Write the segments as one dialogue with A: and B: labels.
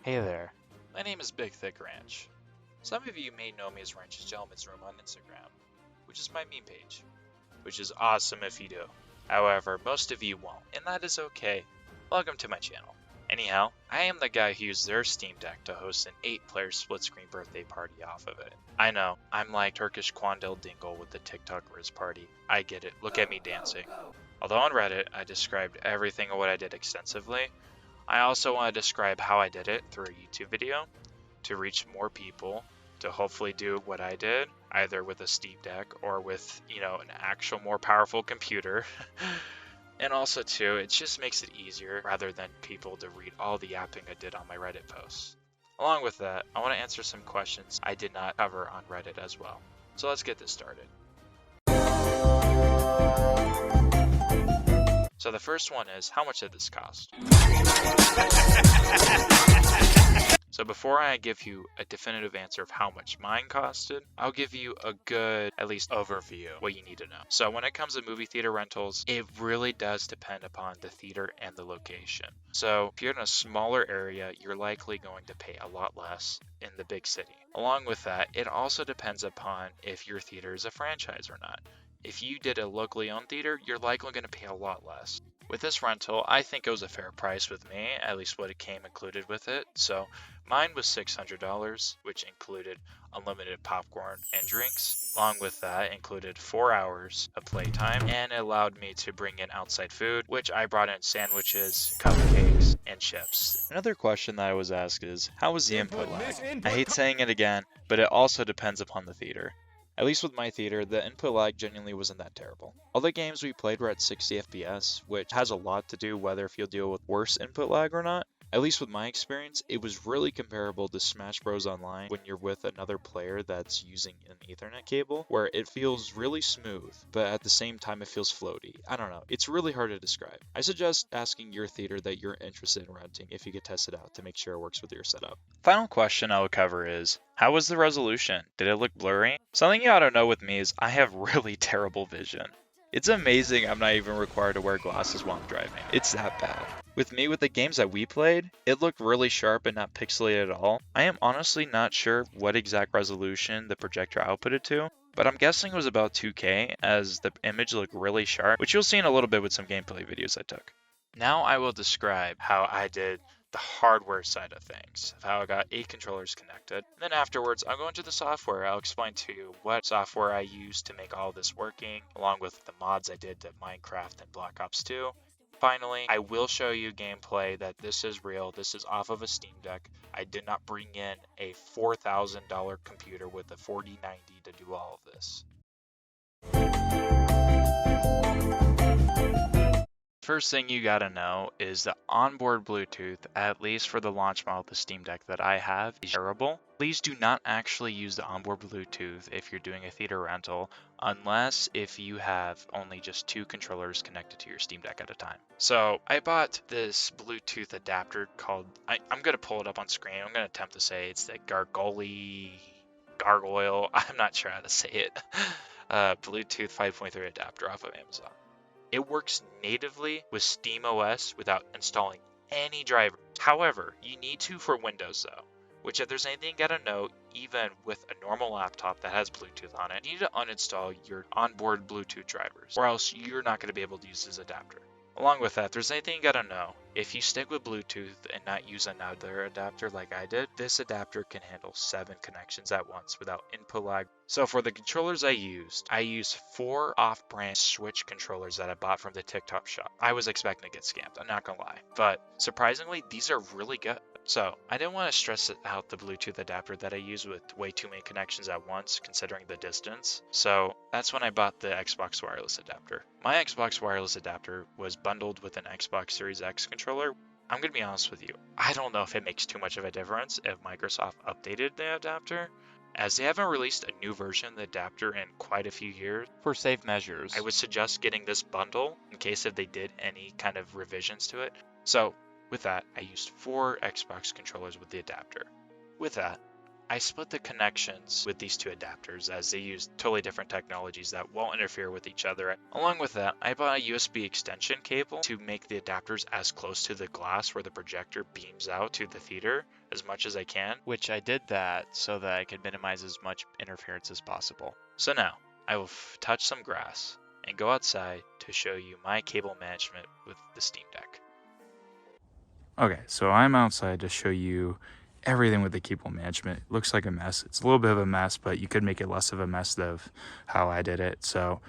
A: Hey there, my name is Big Thick Ranch. Some of you may know me as Ranch's Gentleman's Room on Instagram, which is my meme page, which is awesome if you do. However, most of you won't, and that is okay. Welcome to my channel. Anyhow, I am the guy who used their Steam Deck to host an 8-player split-screen birthday party off of it. I know, I'm like Turkish Quandale Dingle with the TikTok Riz party. I get it, look at me dancing. Although on Reddit, I described everything of what I did extensively, I also want to describe how I did it through a YouTube video to reach more people, to hopefully do what I did, either with a Steam Deck or with, an actual more powerful computer. And also too, it just makes it easier rather than people to read all the yapping I did on my Reddit posts. Along with that, I want to answer some questions I did not cover on Reddit as well. So let's get this started. So the first one is, how much did this cost? So before I give you a definitive answer of how much mine costed, I'll give you a good, at least overview, what you need to know. So when it comes to movie theater rentals, it really does depend upon the theater and the location. So if you're in a smaller area, you're likely going to pay a lot less in the big city. Along with that, it also depends upon if your theater is a franchise or not. If you did a locally owned theater, you're likely going to pay a lot less. With this rental, I think it was a fair price with me, at least what it came included with it. So mine was $600, which included unlimited popcorn and drinks. Along with that, included 4 hours of playtime, and it allowed me to bring in outside food, which I brought in sandwiches, cupcakes, and chips. Another question that I was asked is, how was the input lag? I hate saying it again, but it also depends upon the theater. At least with my theater, the input lag genuinely wasn't that terrible. All the games we played were at 60 FPS, which has a lot to do whether if you'll deal with worse input lag or not. At least with my experience, it was really comparable to Smash Bros. Online when you're with another player that's using an Ethernet cable, where it feels really smooth, but at the same time it feels floaty. I don't know, it's really hard to describe. I suggest asking your theater that you're interested in renting if you could test it out to make sure it works with your setup. Final question I will cover is, how was the resolution? Did it look blurry? Something you ought to know with me is I have really terrible vision. It's amazing I'm not even required to wear glasses while I'm driving. It's that bad. With me, with the games that we played, it looked really sharp and not pixelated at all. I am honestly not sure what exact resolution the projector outputted to, but I'm guessing it was about 2K as the image looked really sharp, which you'll see in a little bit with some gameplay videos I took. Now I will describe how I did the hardware side of things, of how I got 8 controllers connected. And then afterwards, I'll go into the software. I'll explain to you what software I used to make all of this working, along with the mods I did to Minecraft and Black Ops 2. Finally, I will show you gameplay that this is real. This is off of a Steam Deck. I did not bring in a $4,000 computer with a 4090 to do all of this. First thing you gotta know is the onboard Bluetooth, at least for the launch model of the Steam Deck that I have, is terrible. Please do not actually use the onboard Bluetooth if you're doing a theater rental, unless if you have only just 2 controllers connected to your Steam Deck at a time. So I bought this Bluetooth adapter called, I'm gonna pull it up on screen, I'm gonna attempt to say it's the Gargoyle, I'm not sure how to say it, Bluetooth 5.3 adapter off of Amazon. It works natively with SteamOS without installing any drivers. However, you need to for Windows though, which if there's anything you gotta know, even with a normal laptop that has Bluetooth on it, you need to uninstall your onboard Bluetooth drivers, or else you're not gonna be able to use this adapter. Along with that, if there's anything you gotta know, if you stick with Bluetooth and not use another adapter like I did, this adapter can handle 7 connections at once without input lag. So for the controllers I used 4 off-brand Switch controllers that I bought from the TikTok shop. I was expecting to get scammed, I'm not gonna lie. But surprisingly, these are really good. So I didn't want to stress out the Bluetooth adapter that I use with way too many connections at once, considering the distance. So that's when I bought the Xbox wireless adapter. My Xbox wireless adapter was bundled with an Xbox Series X controller. I'm going to be honest with you, I don't know if it makes too much of a difference if Microsoft updated the adapter, as they haven't released a new version of the adapter in quite a few years. For safe measures, I would suggest getting this bundle in case if they did any kind of revisions to it. So with that, I used 4 Xbox controllers with the adapter. With that, I split the connections with these two adapters as they use totally different technologies that won't interfere with each other. Along with that, I bought a USB extension cable to make the adapters as close to the glass where the projector beams out to the theater as much as I can, which I did that so that I could minimize as much interference as possible. So now, I will touch some grass and go outside to show you my cable management with the Steam Deck. Okay, so I'm outside to show you everything with the cable management. It looks like a mess. It's a little bit of a mess, but you could make it less of a mess of how I did it. So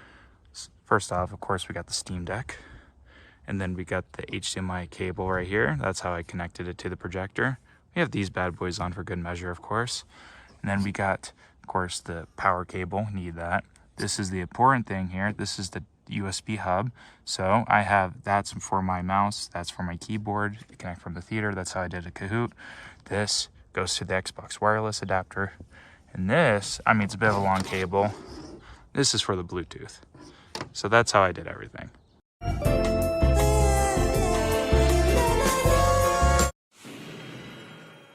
A: first off, of course, we got the Steam Deck, and then we got the HDMI cable right here. That's how I connected it to the projector. We have these bad boys on for good measure, of course. And then we got, of course, the power cable. Need that. This is the important thing here. This is the USB hub. So I have that's for my mouse, that's for my keyboard to connect from the theater. That's how I did a Kahoot. This goes to the Xbox wireless adapter. And this, I mean, it's a bit of a long cable. This is for the Bluetooth. So that's how I did everything.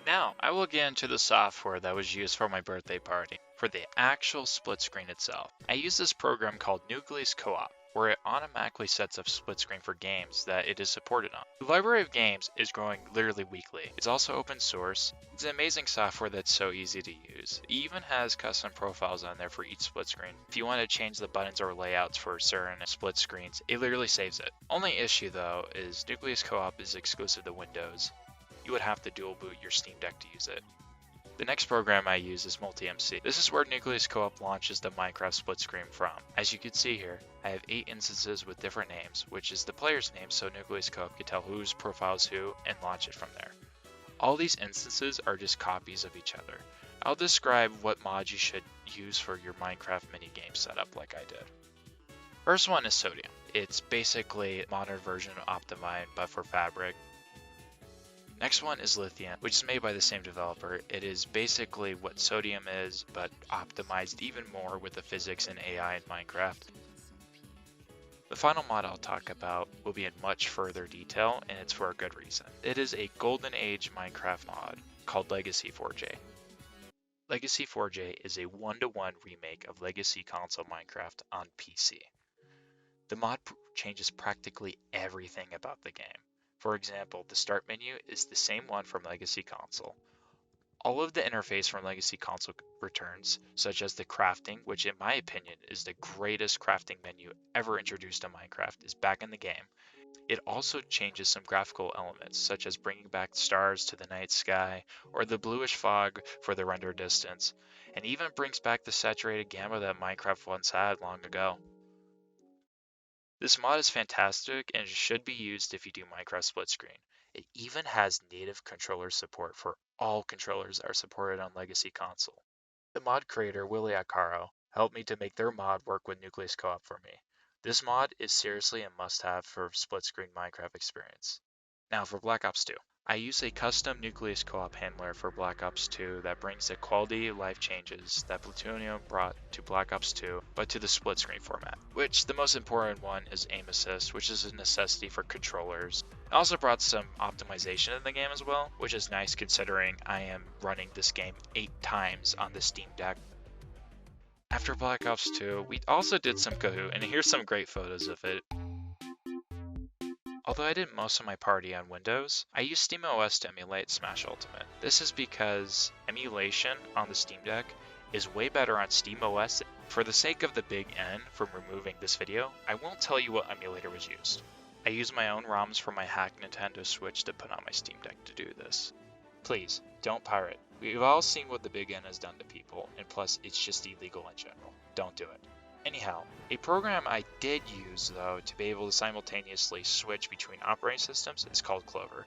A: Now, I will get into the software that was used for my birthday party. For the actual split screen itself, I use this program called Nucleus Co-op, where it automatically sets up split screen for games that it is supported on. The library of games is growing literally weekly. It's also open source. It's an amazing software that's so easy to use. It even has custom profiles on there for each split screen. If you want to change the buttons or layouts for certain split screens, it literally saves it. Only issue though is Nucleus Co-op is exclusive to Windows. You would have to dual boot your Steam Deck to use it. The next program I use is MultiMC. This is where Nucleus Co-op launches the Minecraft split screen from. As you can see here, I have 8 instances with different names, which is the player's name, so Nucleus Co-op can tell whose profile is who and launch it from there. All these instances are just copies of each other. I'll describe what mods you should use for your Minecraft minigame setup like I did. First one is Sodium. It's basically a modern version of Optimine but for Fabric. Next one is Lithium, which is made by the same developer. It is basically what Sodium is, but optimized even more with the physics and AI in Minecraft. The final mod I'll talk about will be in much further detail, and it's for a good reason. It is a Golden Age Minecraft mod called Legacy 4J. Legacy 4J is a one-to-one remake of Legacy console Minecraft on PC. The mod changes practically everything about the game. For example, the start menu is the same one from Legacy Console. All of the interface from Legacy Console returns, such as the crafting, which in my opinion is the greatest crafting menu ever introduced to Minecraft, is back in the game. It also changes some graphical elements, such as bringing back stars to the night sky, or the bluish fog for the render distance, and even brings back the saturated gamma that Minecraft once had long ago. This mod is fantastic and should be used if you do Minecraft split screen. It even has native controller support for all controllers that are supported on Legacy Console. The mod creator, Willie Acaro, helped me to make their mod work with Nucleus Co-op for me. This mod is seriously a must-have for split screen Minecraft experience. Now for Black Ops 2. I use a custom Nucleus Co-op handler for Black Ops 2 that brings the quality of life changes that Plutonium brought to Black Ops 2, but to the split screen format, which the most important one is aim assist, which is a necessity for controllers. It also brought some optimization in the game as well, which is nice considering I am running this game 8 times on the Steam Deck. After Black Ops 2, we also did some Kahoot, and here's some great photos of it. Although I did most of my party on Windows, I used SteamOS to emulate Smash Ultimate. This is because emulation on the Steam Deck is way better on SteamOS. For the sake of the big N from removing this video, I won't tell you what emulator was used. I used my own ROMs from my hacked Nintendo Switch to put on my Steam Deck to do this. Please, don't pirate. We've all seen what the big N has done to people, and plus it's just illegal in general. Don't do it. Anyhow, a program I did use though to be able to simultaneously switch between operating systems is called Clover.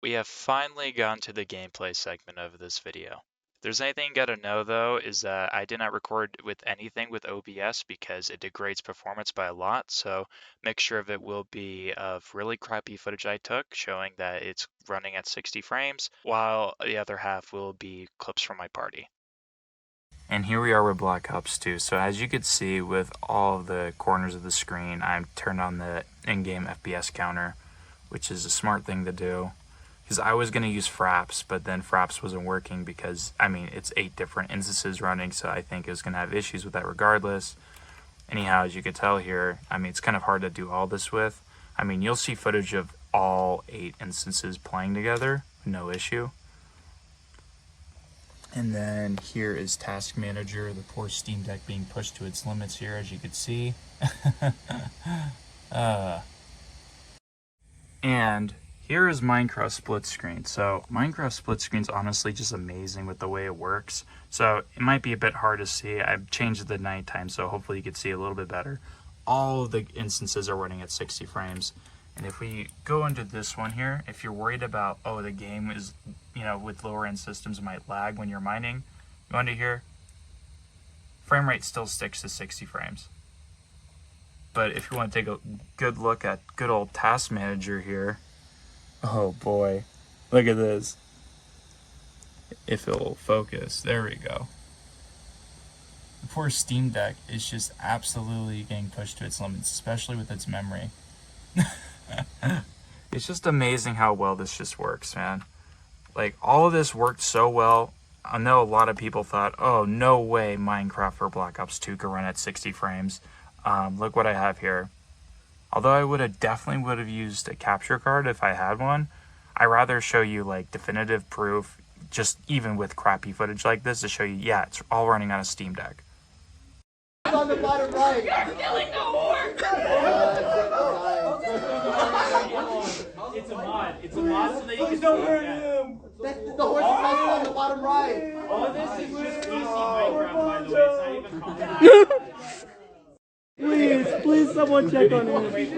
A: We have finally gotten to the gameplay segment of this video. If there's anything you gotta know though is that I did not record with anything with OBS because it degrades performance by a lot, so mixture of it will be of really crappy footage I took showing that it's running at 60 frames, while the other half will be clips from my party. And here we are with Black Ops 2. So as you could see with all of the corners of the screen, I've turned on the in-game FPS counter.
B: which is a smart thing to do. Because I was going to use Fraps, but then Fraps wasn't working because, I mean, it's 8 different instances running, so I think it was going to have issues with that regardless. Anyhow, as you can tell here, I mean, it's kind of hard to do all this with. I mean, you'll see footage of all 8 instances playing together, no issue. And then here is Task Manager, the poor Steam Deck being pushed to its limits here, as you can see. And here is Minecraft split screen. So Minecraft split screen is honestly just amazing with the way it works. So it might be a bit hard to see. I've changed the nighttime, so hopefully you can see a little bit better. All of the instances are running at 60 frames. And if we go into this one here, if you're worried about, oh, the game is, you know, with lower end systems might lag when you're mining, go into here, frame rate still sticks to 60 frames. But if you want to take a good look at good old Task Manager here, oh boy, look at this. If it'll focus, there we go. The poor Steam Deck is just absolutely getting pushed to its limits, especially with its memory. It's just amazing how well this just works, man. Like, all of this worked so well. I know a lot of people thought, oh, no way Minecraft or Black Ops 2 could run at 60 frames. Look what I have here. Although I definitely would have used a capture card if I had one, I rather show you like definitive proof, just even with crappy footage like this, to show you, yeah, it's all running on a Steam Deck.
C: On the bottom right.
D: You're killing the horse!
E: It's a mod. It's a mod so that you can
C: Don't hurt him. The horse is also on the bottom right.
E: All of this is just PC Minecraft, by the way. It's not even complicated.
C: Please, someone check on him. Please.
E: The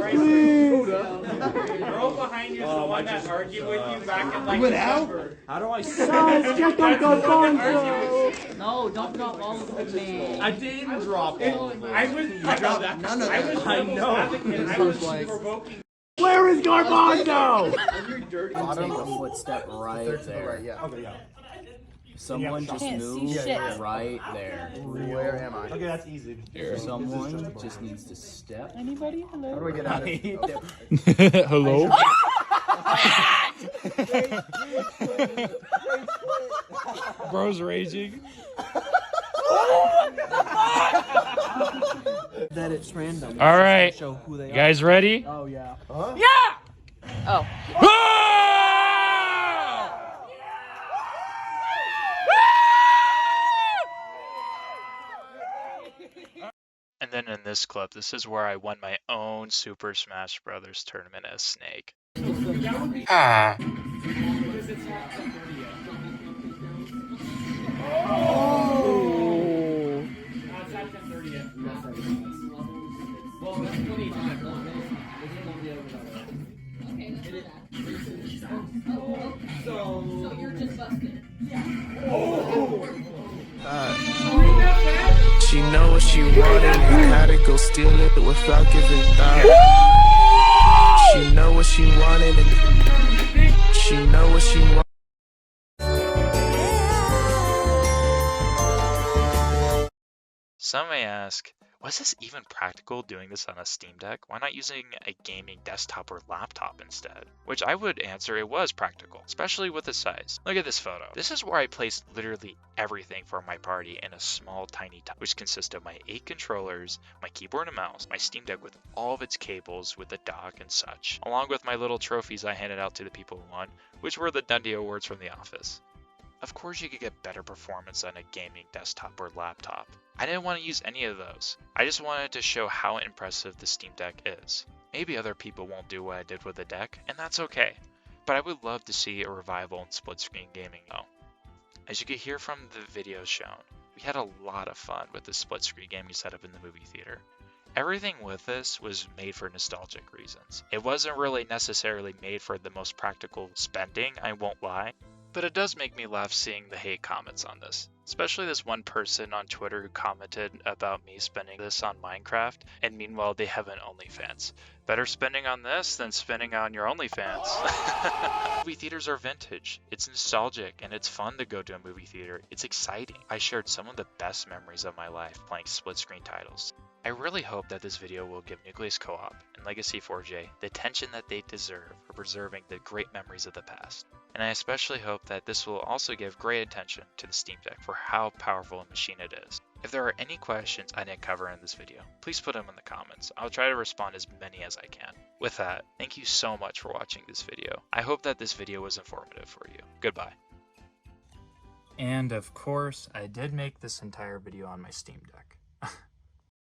E: girl behind you is the one that argued with you back in like December.
C: How do I guys, check on Gonzalo.
D: No, don't drop all of them.
E: I didn't drop it. I was
C: None of them.
E: I know. I was provoking.
C: Where is Garbanzo?
F: Bottom of footstep right there.
C: Yeah. Okay, yeah.
F: Someone just
D: Can't
F: move
D: see shit.
F: right there.
C: Where am I?
G: Okay, that's easy.
F: Someone just needs to step.
D: Anybody? Hello?
C: How do I get out of here?
B: Hello? Bro's raging.
C: That it's random.
B: All right,
C: Show who they
B: you guys ready?
C: Oh yeah.
D: Oh.
A: And then in this clip, this is where I won my own Super Smash Brothers tournament as Snake.
B: Ah.
C: Oh.
E: It's not 10:30 yet.
D: Well, that's plenty of time. So you're just busted.
H: She know what she wanted and had to go steal it without giving thought. She know what she wanted and she know what she wanted.
A: Some may ask, was this even practical doing this on a Steam Deck? Why not using a gaming desktop or laptop instead? Which I would answer it was practical, especially with the size. Look at this photo. This is where I placed literally everything for my party in a small tiny top, which consists of my 8 controllers, my keyboard and mouse, my Steam Deck with all of its cables with the dock and such, along with my little trophies I handed out to the people who won, which were the Dundee Awards from the office. Of course you could get better performance on a gaming desktop or laptop. I didn't want to use any of those. I just wanted to show how impressive the Steam Deck is. Maybe other people won't do what I did with the deck, and that's okay. But I would love to see a revival in split screen gaming though. As you could hear from the videos shown, we had a lot of fun with the split screen gaming setup in the movie theater. Everything with this was made for nostalgic reasons. It wasn't really necessarily made for the most practical spending, I won't lie. But it does make me laugh seeing the hate comments on this. especially this one person on Twitter who commented about me spending this on Minecraft, and meanwhile they have an OnlyFans. Better spending on this than spending on your OnlyFans. Movie theaters are vintage. It's nostalgic and it's fun to go to a movie theater. It's exciting. I shared some of the best memories of my life playing split screen titles. I really hope that this video will give Nucleus Co-op and Legacy 4J the attention that they deserve for preserving the great memories of the past. And I especially hope that this will also give great attention to the Steam Deck for how powerful a machine it is. If there are any questions I didn't cover in this video, please put them in the comments. I'll try to respond as many as I can. With that, thank you so much for watching this video. I hope that this video was informative for you. Goodbye.
B: And of course, I did make this entire video on my Steam Deck.